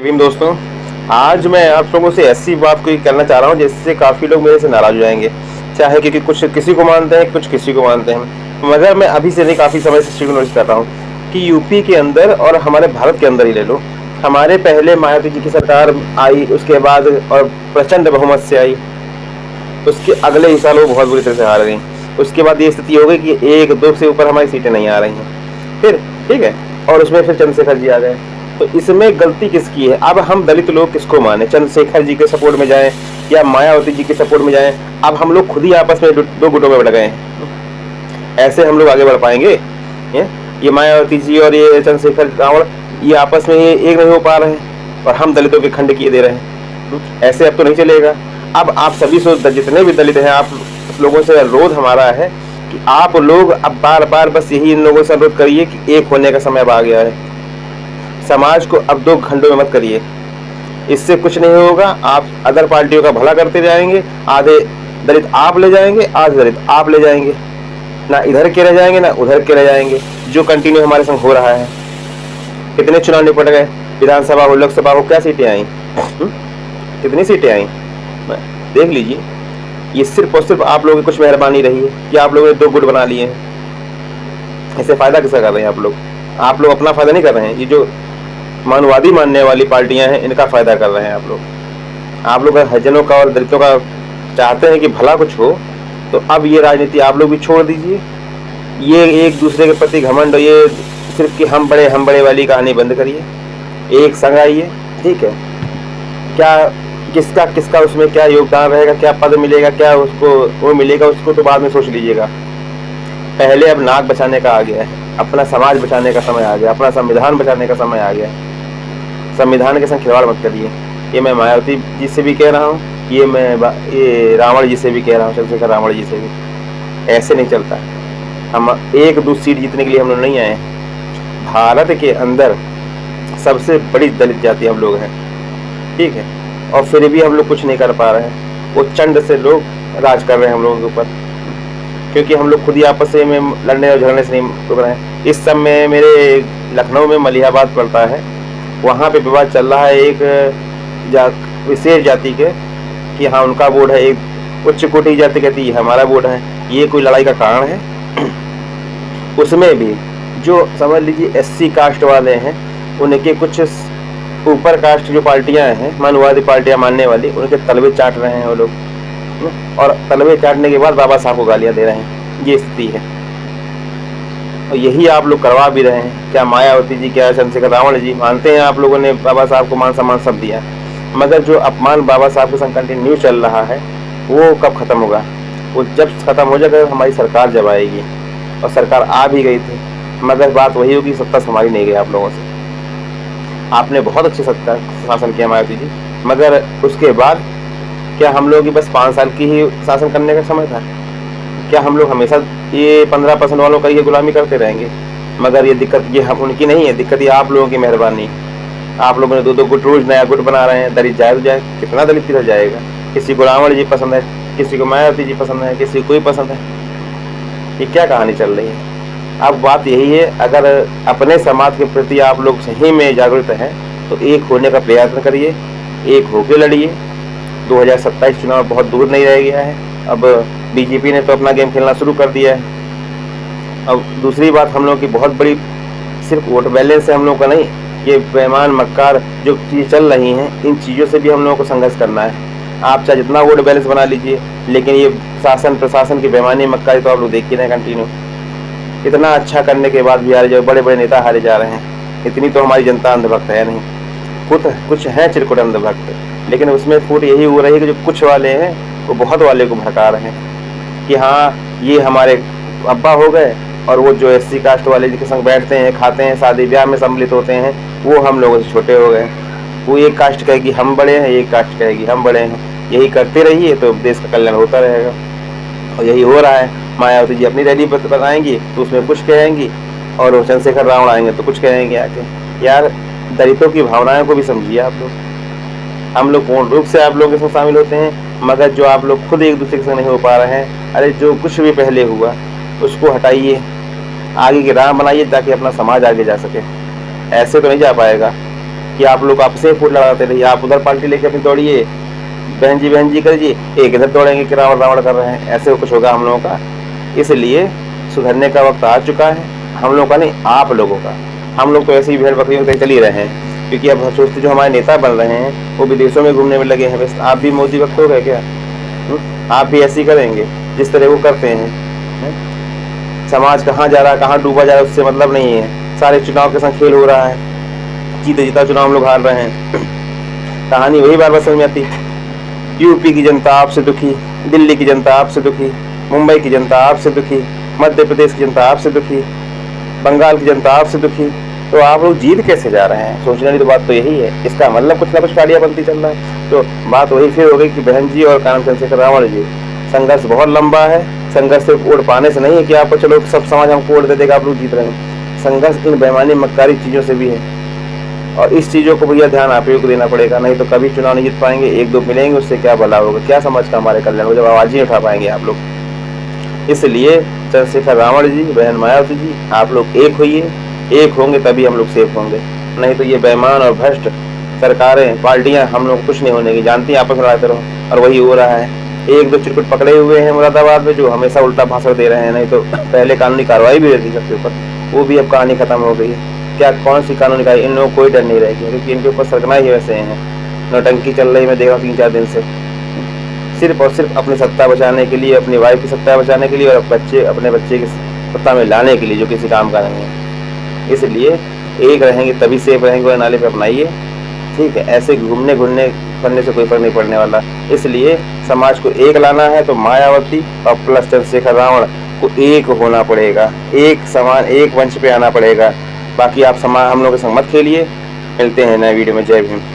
नवीन दोस्तों, आज मैं आप लोगों से ऐसी बात कोई करना चाह रहा हूँ जिससे काफ़ी लोग मेरे से नाराज़ हो जाएंगे। चाहे क्योंकि कुछ किसी को मानते हैं, कुछ किसी को मानते हैं, मगर मैं अभी से नहीं, काफ़ी समय से इस चीज़ को नोटिस कर रहा हूँ कि यूपी के अंदर और हमारे भारत के अंदर ही ले लो, हमारे पहले मायावती जी की सरकार आई, उसके बाद और प्रचंड बहुमत से आई। उसके अगले ही साल वो बहुत बुरी तरह से हार गई। उसके बाद ये स्थिति हो गई कि एक दो से ऊपर हमारी सीटें नहीं आ रही हैं। फिर ठीक है, और उसमें फिर चंद्रशेखर जी आ गए। तो इसमें गलती किसकी है? अब हम दलित लोग किसको माने? चंद्रशेखर जी के सपोर्ट में जाएं या मायावती जी के सपोर्ट में जाएं? अब हम लोग खुद ही आपस में दो गुटों में बढ़ गए हैं। ऐसे हम लोग आगे बढ़ पाएंगे? ये मायावती जी और ये चंद्रशेखर रावण ये आपस में एक नहीं हो पा रहे हैं और हम दलितों के खंड किए दे रहे हैं। ऐसे अब तो नहीं चलेगा। अब आप सभी जितने भी दलित हैं, आप लोगों से अनुरोध हमारा है कि आप लोग अब बार बार बस यही इन लोगों से अनुरोध करिए कि एक होने का समय अब आ गया है। समाज को अब दो खंडों में मत करिए, इससे कुछ नहीं होगा। आप अदर पार्टियों का भला करते जाएंगे, आधे दलित आप ले जाएंगे, आधे दलित आप ले जाएंगे, ना इधर के रह जाएंगे ना उधर के रह जाएंगे, जो कंटिन्यू हमारे संग हो रहा है। कितने चुनाव निपट गए, विधानसभा हो, लोकसभा हो, क्या सीटें आई? कितनी सीटें आई देख लीजिए। ये सिर्फ और सिर्फ आप लोगों की कुछ मेहरबानी रही है कि आप लोगों ने दो गुट बना लिए हैं। इससे फायदा किसका कर रहे हैं आप लोग? आप लोग अपना फायदा नहीं कर रहे हैं, ये जो मानवादी मानने वाली पार्टियां हैं इनका फायदा कर रहे हैं आप लोग। आप लोग हरिजनों का और दलितों का चाहते हैं कि भला कुछ हो, तो अब ये राजनीति आप लोग भी छोड़ दीजिए। ये एक दूसरे के प्रति घमंड, ये सिर्फ कि हम बड़े वाली कहानी बंद करिए, एक संग आइए। ठीक है, क्या किसका किसका उसमें क्या योगदान रहेगा, क्या पद मिलेगा, क्या उसको वो मिलेगा, उसको तो बाद में सोच लीजिएगा। पहले अब नाक बचाने का आ गया है, अपना समाज बचाने का समय आ गया, अपना संविधान बचाने का समय आ गया। संविधान के संग खिलवाड़ मत करिए। ये मैं मायावती जी से भी कह रहा हूँ, ये रावण जी से भी कह रहा हूँ, चंद्रशेखर रावण जी से भी। ऐसे नहीं चलता। हम एक दो सीट जीतने के लिए हम लोग नहीं आए। भारत के अंदर सबसे बड़ी दलित जाति हम लोग हैं, ठीक है, और फिर भी हम लोग कुछ नहीं कर पा रहे हैं। वो चंड से लोग राज कर रहे हैं हम लोगों के ऊपर, क्योंकि हम लोग खुद ही आपस में लड़ने और झगड़ने से नहीं रुक रहे हैं। इस समय मेरे लखनऊ में मलिहाबाद पड़ता है, वहाँ पे विवाद चल रहा है एक विशेष जाति के कि हाँ उनका बोर्ड है, एक उच्च कोटि जाति कहती है हमारा बोर्ड है। ये कोई लड़ाई का कारण है? उसमें भी जो समझ लीजिए एससी कास्ट वाले हैं, उनके कुछ ऊपर कास्ट जो पार्टियां हैं, मानववादी पार्टियां मानने वाली, उनके तलवे चाट रहे हैं वो लोग, और तलवे चाटने के बाद बाबा साहब को गालियां दे रहे हैं। ये स्थिति है और यही आप लोग करवा भी रहे हैं। क्या मायावती जी, क्या चंद्रशेखर रावण जी मानते हैं आप लोगों ने बाबा साहब को मान सम्मान सब दिया, मगर जो अपमान बाबा साहब के संग कंटिन्यू चल रहा है वो कब खत्म होगा? वो जब खत्म हो जाएगा, हमारी सरकार जब आएगी, और सरकार आ भी गई थी, मगर बात वही होगी, सत्ता संभाली नहीं गई आप लोगों से। आपने बहुत अच्छे सत्ता शासन किया मायावती जी, मगर उसके बाद क्या हम लोग की बस 5 साल की ही शासन करने का समय था? क्या हम लोग हमेशा ये 15% वालों का ये गुलामी करते रहेंगे? मगर ये दिक्कत ये हम उनकी नहीं है, दिक्कत ये आप लोगों की मेहरबानी। आप लोगों ने दो दो गुट, रोज नया गुट बना रहे हैं। दलित जाए तो जाए, कितना दलित किधर जाएगा? किसी को रावण जी पसंद है, किसी को मायावती जी पसंद है, किसी को कोई पसंद है। ये क्या कहानी चल रही है? अब बात यही है, अगर अपने समाज के प्रति आप लोग सही में जागरूक हैं तो एक होने का प्रयत्न करिए, एक होके लड़िए। 2027 चुनाव बहुत दूर नहीं रह गया है। अब बीजेपी ने तो अपना गेम खेलना शुरू कर दिया है। अब दूसरी बात, हम लोग की बहुत बड़ी सिर्फ वोट बैलेंस है हम लोग का नहीं, ये बेईमान मक्कार जो चीज़ चल रही हैं, इन चीज़ों से भी हम लोगों को संघर्ष करना है। आप चाहे जितना वोट बैलेंस बना लीजिए, लेकिन ये शासन प्रशासन की बेईमानी मक्कारी तो आप लोग देख ही रहे हैं कंटिन्यू। इतना अच्छा करने के बाद भी हारे जो बड़े बड़े नेता हारे जा रहे हैं। इतनी तो हमारी जनता अंधभक्त है नहीं, कुछ है चिरकुट अंधभक्त, लेकिन उसमें फूट यही हो रही है कि जो कुछ वाले हैं वो बहुत वाले को भड़का रहे हैं कि हाँ ये हमारे अब्बा हो गए, और वो जो एससी कास्ट वाले जिनके संग बैठते हैं, खाते हैं, शादी ब्याह में सम्मिलित होते हैं, वो हम लोगों से छोटे हो गए। वो एक कास्ट कहेगी हम बड़े हैं, एक कास्ट कहेगी हम बड़े हैं। यही करते रहिए तो देश का कल्याण होता रहेगा, और यही हो रहा है। मायावती जी अपनी रैली बनाएंगी तो उसमें कुछ कहेंगी, और चंद्रशेखर रावण आएंगे तो कुछ कहेंगे आके। यार दलितों की भावनाओं को भी समझिए आप लोग। हम लोग पूर्ण रूप से आप लोगों के साथ शामिल होते हैं, मगर जो आप लोग खुद एक दूसरे के साथ नहीं हो पा रहे हैं, अरे जो कुछ भी पहले हुआ उसको हटाइए, आगे की राह बनाइए ताकि अपना समाज आगे जा सके। ऐसे तो नहीं जा पाएगा। कि आप लोग आपसे फूट लगाते रहिए, आप उधर पार्टी लेके अपनी दौड़िए, बहन जी करिए, एक इधर दौड़ेंगे कि रावण रावण कर रहे हैं, ऐसे कुछ होगा हम लोगों का। इसलिए सुधरने का वक्त आ चुका है, हम लोगों का नहीं, आप लोगों का। हम लोग तो ऐसे ही भेड़ बकरियों के चल ही रहे हैं, क्योंकि अब सोचते जो हमारे नेता बन रहे हैं वो विदेशों में घूमने में लगे हैं। बस आप भी मोदी वक्त हो गए क्या? आप भी ऐसे ही करेंगे जिस तरह वो करते हैं? समाज कहाँ जा रहा है, कहाँ डूबा जा रहा है, उससे मतलब नहीं है। सारे चुनाव के संग खेल हो रहा है, जीते जीता चुनाव हम लोग हार रहे हैं। कहानी वही बार बार समझ में आती। यूपी की जनता आपसे दुखी, दिल्ली की जनता आपसे दुखी, मुंबई की जनता आपसे दुखी, मध्य प्रदेश की जनता आपसे दुखी, बंगाल की जनता आपसे दुखी। तो आप लोग जीत कैसे जा रहे हैं? सोचने वाली तो बात तो यही है। इसका मतलब कुछ ना कुछ कालिया बनती चल रहा है। तो बात वही फिर हो गई कि बहन जी और कानन चंद्रशेखर रावण जी, संघर्ष बहुत लंबा है। संघर्ष सिर्फ वोट पाने से नहीं है कि आपको चलो सब समाज हमको वोट दे देगा आप लोग जीत रहे हैं। संघर्ष इन बेईमानी मक्कारी चीज़ों से भी है, और इस चीज़ों को भैया ध्यान आप ही को देना पड़ेगा, नहीं तो कभी चुनाव नहीं जीत पाएंगे। एक दो मिलेंगे, उससे क्या भला होगा, क्या समझ का हमारे कल्याण हो, जब आवाज़ ही उठा पाएंगे आप लोग। इसलिए चंद्रशेखर रावण जी, बहन मायावती जी, आप लोग एक होइए, एक होंगे तभी हम लोग सेफ होंगे। नहीं तो ये बेईमान और भ्रष्ट सरकारें, पार्टियां हम लोग कुछ नहीं होने की, जानती हैं, आपस में लड़ाते रहो। और वही हो रहा है। एक दो चिरकुट पकड़े हुए हैं मुरादाबाद में जो हमेशा उल्टा भाषण दे रहे हैं, नहीं तो पहले कानूनी कार्रवाई भी रहती सबके ऊपर, वो भी अब कहानी खत्म हो गई है। क्या कौन सी कानूनी कार्रवाई? इन लोगों को कोई डर नहीं रहेगी, क्योंकि इनके ऊपर सरगना ही वैसे हैं। नौटंकी चल रही, मैं देखा 3-4 दिन से, सिर्फ और सिर्फ अपनी सत्ता बचाने के लिए, अपनी वाइफ की सत्ता बचाने के लिए, और अपने बच्चे की सत्ता में लाने के लिए, जो किसी काम का नहीं है। इसलिए एक रहेंगे तभी सेफ रहेंगे, और नाले पे अपनाइए, ठीक है? ऐसे घूमने घूमने करने से कोई फर्क नहीं पड़ने वाला। इसलिए समाज को एक लाना है तो मायावती और प्लस चंद्रशेखर रावण को एक होना पड़ेगा, एक समान, एक मंच पे आना पड़ेगा। बाकी आप हम लोग के संग मत खेलिए। मिलते हैं नए वीडियो में। जय भीम।